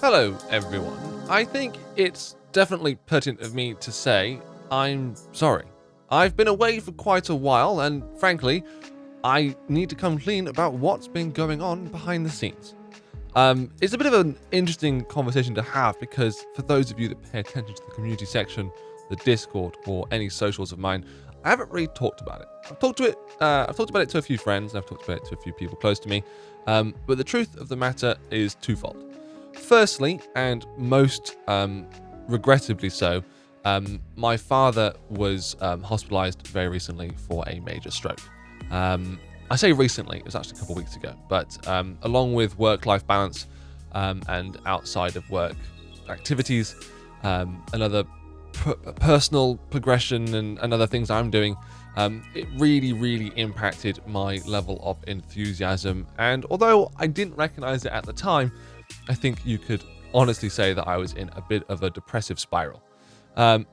Hello, everyone. I think it's definitely pertinent of me to say I'm sorry. I've been away for quite a while, and frankly, I need to come clean about what's been going on behind the scenes. It's a bit of an interesting conversation to have because for those of you that pay attention to the community section, the Discord, or any socials of mine, I haven't really talked about it. I've talked about it to a few friends, and I've talked about it to a few people close to me. But the truth of the matter is twofold. Firstly, and most regrettably so, my father was hospitalized very recently for a major stroke. I say recently, it was actually a couple of weeks ago, but along with work-life balance and outside of work activities, another personal progression and other things I'm doing, it really impacted my level of enthusiasm. And although I didn't recognize it at the time, I think you could honestly say that I was in a bit of a depressive spiral.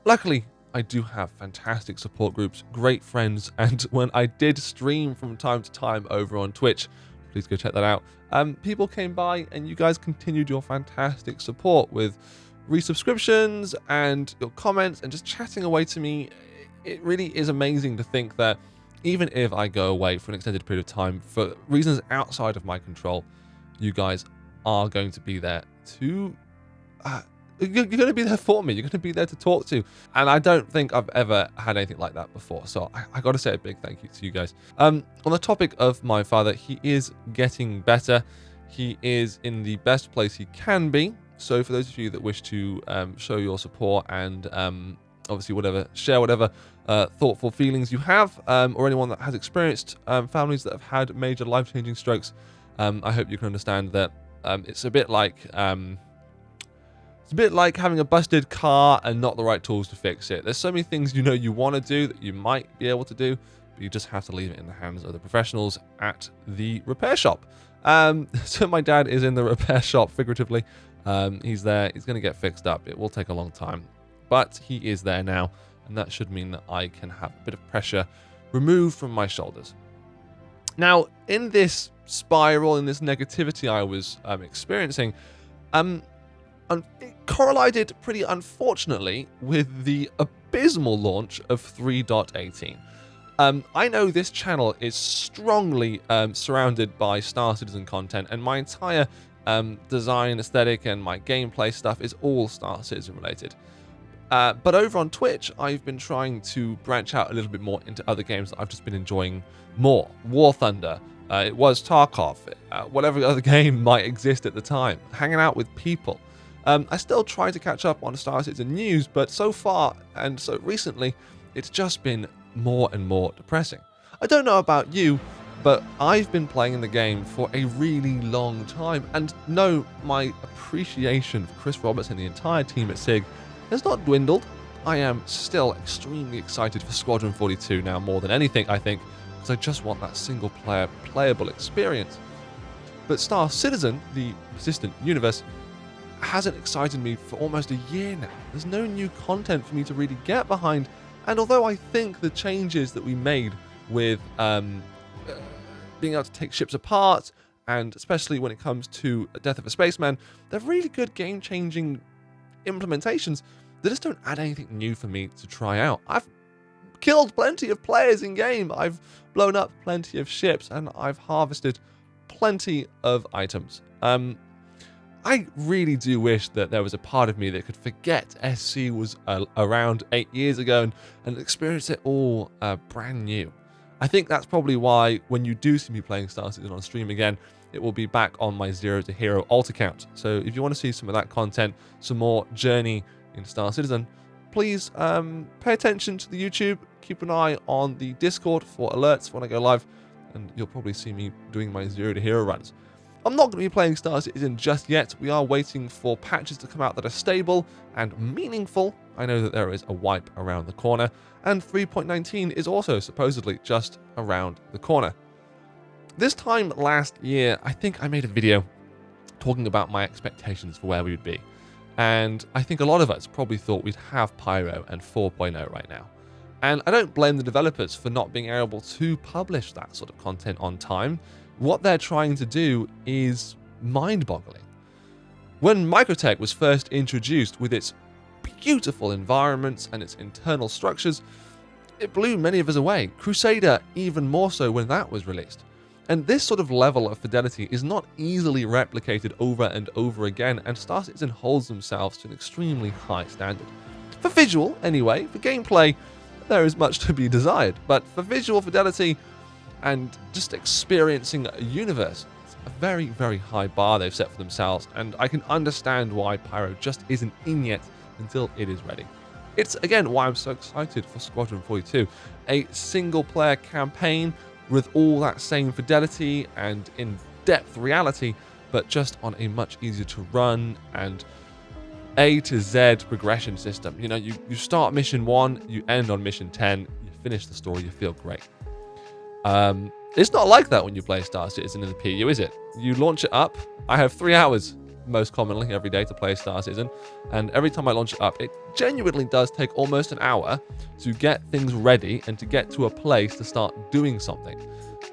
Luckily, I do have fantastic support groups, great friends, and when I did stream from time to time over on Twitch, please go check that out, people came by and you guys continued your fantastic support with resubscriptions and your comments and just chatting away to me. It really is amazing to think that even if I go away for an extended period of time for reasons outside of my control, you guys are going to be there to you're going to be there for me. You're going to be there to talk to, and I don't think I've ever had anything like that before, so I got to say a big thank you to you guys. On the topic of my father, he is getting better. He is in the best place he can be, so for those of you that wish to show your support and obviously share whatever thoughtful feelings you have, or anyone that has experienced families that have had major life-changing strokes, I hope you can understand that it's a bit like having a busted car and not the right tools to fix it. There's so many things you want to do that you might be able to do, but you just have to leave it in the hands of the professionals at the repair shop. So my dad is in the repair shop, figuratively. He's there. He's going to get fixed up. It will take a long time, but he is there now, and that should mean that I can have a bit of pressure removed from my shoulders. Now, in this spiral, in this negativity I was experiencing, it correlated pretty unfortunately with the abysmal launch of 3.18. I know this channel is strongly surrounded by Star Citizen content, and my entire design aesthetic and my gameplay stuff is all Star Citizen related. But over on Twitch, I've been trying to branch out a little bit more into other games that I've just been enjoying more. War Thunder, it was Tarkov, whatever other game might exist at the time, hanging out with people. I still try to catch up on Star Citizen news, but so far and so recently, it's just been more and more depressing. I don't know about you, but I've been playing the game for a really long time, and no, my appreciation for Chris Roberts and the entire team at SIG has not dwindled. I am still extremely excited for Squadron 42 now more than anything, I think, because I just want that single-player playable experience. But Star Citizen, the persistent universe, hasn't excited me for almost a year now. There's no new content for me to really get behind, and although I think the changes that we made with being able to take ships apart, and especially when it comes to Death of a Spaceman, they're really good game-changing implementations. They just don't add anything new for me to try out. I've killed plenty of players in game, I've blown up plenty of ships, and I've harvested plenty of items. I really do wish that there was a part of me that could forget SC was around 8 years ago and experience it all brand new. I think that's probably why when you do see me playing Star Citizen on stream again, it will be back on my Zero to Hero alt account. So if you want to see some of that content, some more journey in Star Citizen, please pay attention to the YouTube, keep an eye on the Discord for alerts when I go live, and you'll probably see me doing my Zero to Hero runs. I'm not going to be playing Star Citizen just yet. We are waiting for patches to come out that are stable and meaningful. I know that there is a wipe around the corner, and 3.19 is also supposedly just around the corner. This time last year, I think I made a video talking about my expectations for where we would be. And I think a lot of us probably thought we'd have Pyro and 4.0 right now. And I don't blame the developers for not being able to publish that sort of content on time. What they're trying to do is mind-boggling. When Microtech was first introduced with its beautiful environments and its internal structures, it blew many of us away. Crusader even more so when that was released. And this sort of level of fidelity is not easily replicated over and over again, and Star Citizen holds themselves to an extremely high standard. For visual, anyway. For gameplay, there is much to be desired, but for visual fidelity and just experiencing a universe, it's a very, very high bar they've set for themselves, and I can understand why Pyro just isn't in yet until it is ready. It's again why I'm so excited for Squadron 42, a single-player campaign with all that same fidelity and in-depth reality, but just on a much easier to run and A to Z progression system. You know, you start mission 1, you end on mission 10, you finish the story, you feel great. It's not like that when you play Star Citizen in the PU, is it? You launch it up. I have 3 hours most commonly every day to play Star Citizen, and every time I launch it up, it genuinely does take almost an hour to get things ready and to get to a place to start doing something.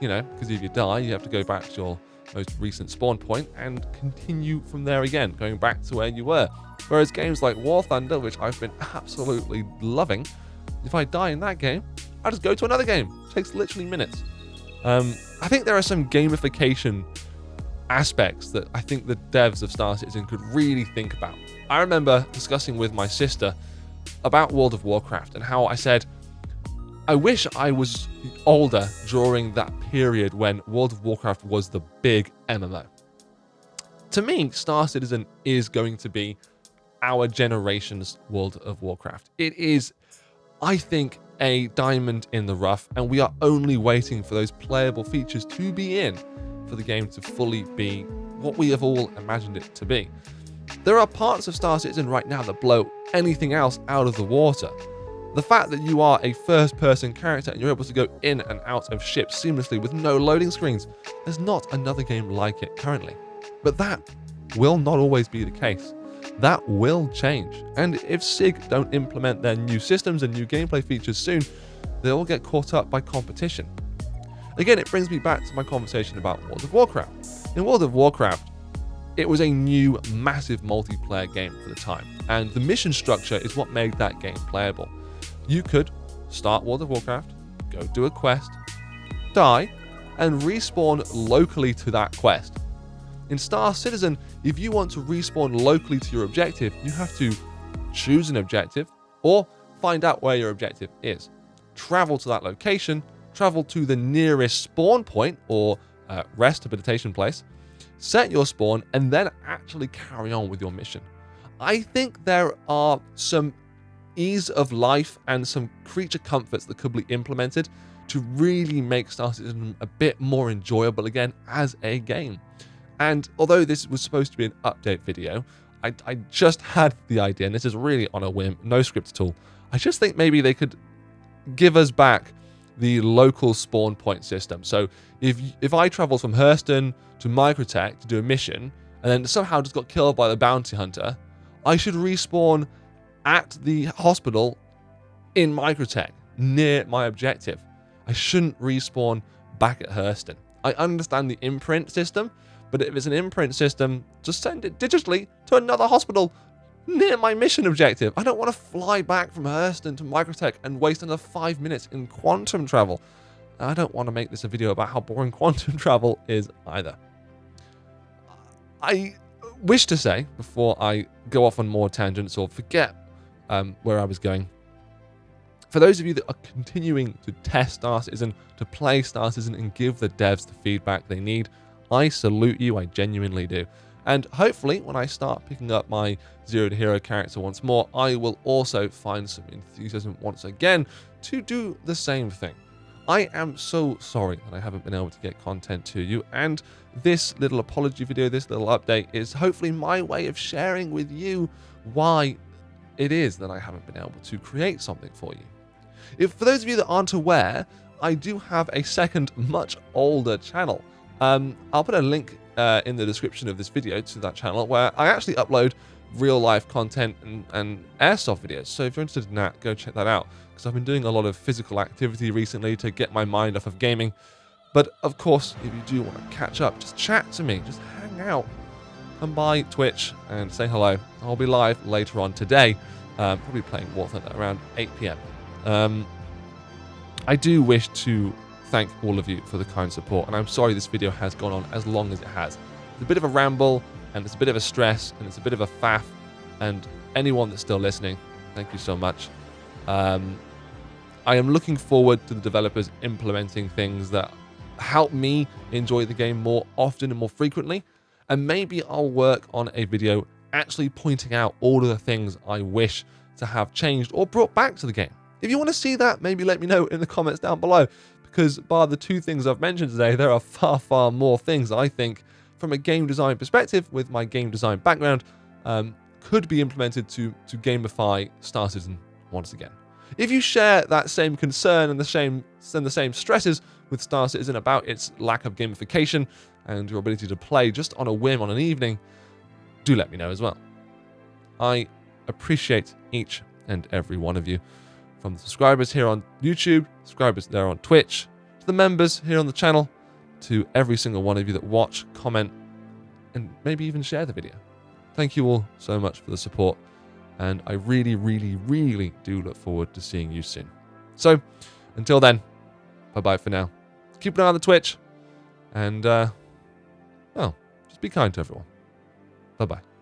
You know, because if you die, you have to go back to your most recent spawn point and continue from there again, going back to where you were. Whereas games like War Thunder, which I've been absolutely loving, if I die in that game, I just go to another game. It takes literally minutes. I think there are some gamification aspects that I think the devs of Star Citizen could really think about. I remember discussing with my sister about World of Warcraft and how I said, I wish I was older during that period when World of Warcraft was the big MMO. To me, Star Citizen is going to be our generation's World of Warcraft. It is, I think, a diamond in the rough, and we are only waiting for those playable features to be in for the game to fully be what we have all imagined it to be. There are parts of Star Citizen right now that blow anything else out of the water. The fact that you are a first-person character and you're able to go in and out of ships seamlessly with no loading screens, there's not another game like it currently. But that will not always be the case. That will change, and if SIG don't implement their new systems and new gameplay features soon, they'll get caught up by competition. Again, it brings me back to my conversation about World of Warcraft. In World of Warcraft, it was a new, massive multiplayer game for the time, and the mission structure is what made that game playable. You could start World of Warcraft, go do a quest, die, and respawn locally to that quest. In Star Citizen, if you want to respawn locally to your objective, you have to choose an objective or find out where your objective is. Travel to that location, travel to the nearest spawn point or rehabilitation place, set your spawn, and then actually carry on with your mission. I think there are some ease of life and some creature comforts that could be implemented to really make Star Citizen a bit more enjoyable again as a game. And although this was supposed to be an update video, I just had the idea, and this is really on a whim, no script at all. I just think maybe they could give us back the local spawn point system. So if I travel from Hurston to Microtech to do a mission, and then somehow just got killed by the bounty hunter, I should respawn at the hospital in Microtech, near my objective. I shouldn't respawn back at Hurston. I understand the imprint system, but if it's an imprint system, just send it digitally to another hospital near my mission objective. I don't want to fly back from Hurston to Microtech and waste another 5 minutes in quantum travel. I don't want to make this a video about how boring quantum travel is either. I wish to say, before I go off on more tangents or forget where I was going, for those of you that are continuing to test Star Citizen, to play Star Citizen and give the devs the feedback they need, I salute you, I genuinely do. And hopefully, when I start picking up my Zero to Hero character once more, I will also find some enthusiasm once again to do the same thing. I am so sorry that I haven't been able to get content to you, and this little apology video, this little update, is hopefully my way of sharing with you why it is that I haven't been able to create something for you. For those of you that aren't aware, I do have a second, much older channel. I'll put a link in the description of this video to that channel where I actually upload real life content and airsoft videos. So if you're interested in that, go check that out, because I've been doing a lot of physical activity recently to get my mind off of gaming. But of course, if you do want to catch up, just chat to me, just hang out. come by Twitch and say hello. I'll be live later on today, probably playing War Thunder around 8 p.m. I do wish to thank all of you for the kind support, and I'm sorry this video has gone on as long as it has. It's a bit of a ramble, and it's a bit of a stress, and it's a bit of a faff, and anyone that's still listening, thank you so much. I am looking forward to the developers implementing things that help me enjoy the game more often and more frequently, and maybe I'll work on a video actually pointing out all of the things I wish to have changed or brought back to the game. If you want to see that, maybe let me know in the comments down below, because bar the 2 things I've mentioned today, there are far, far more things I think, from a game design perspective, with my game design background, could be implemented to gamify Star Citizen once again. If you share that same concern and the same stresses with Star Citizen about its lack of gamification and your ability to play just on a whim on an evening, do let me know as well. I appreciate each and every one of you, from the subscribers here on YouTube, subscribers there on Twitch, to the members here on the channel, to every single one of you that watch, comment, and maybe even share the video. Thank you all so much for the support, and I really, really, really do look forward to seeing you soon. So, until then, bye-bye for now. Keep an eye on the Twitch, and, well, just be kind to everyone. Bye-bye.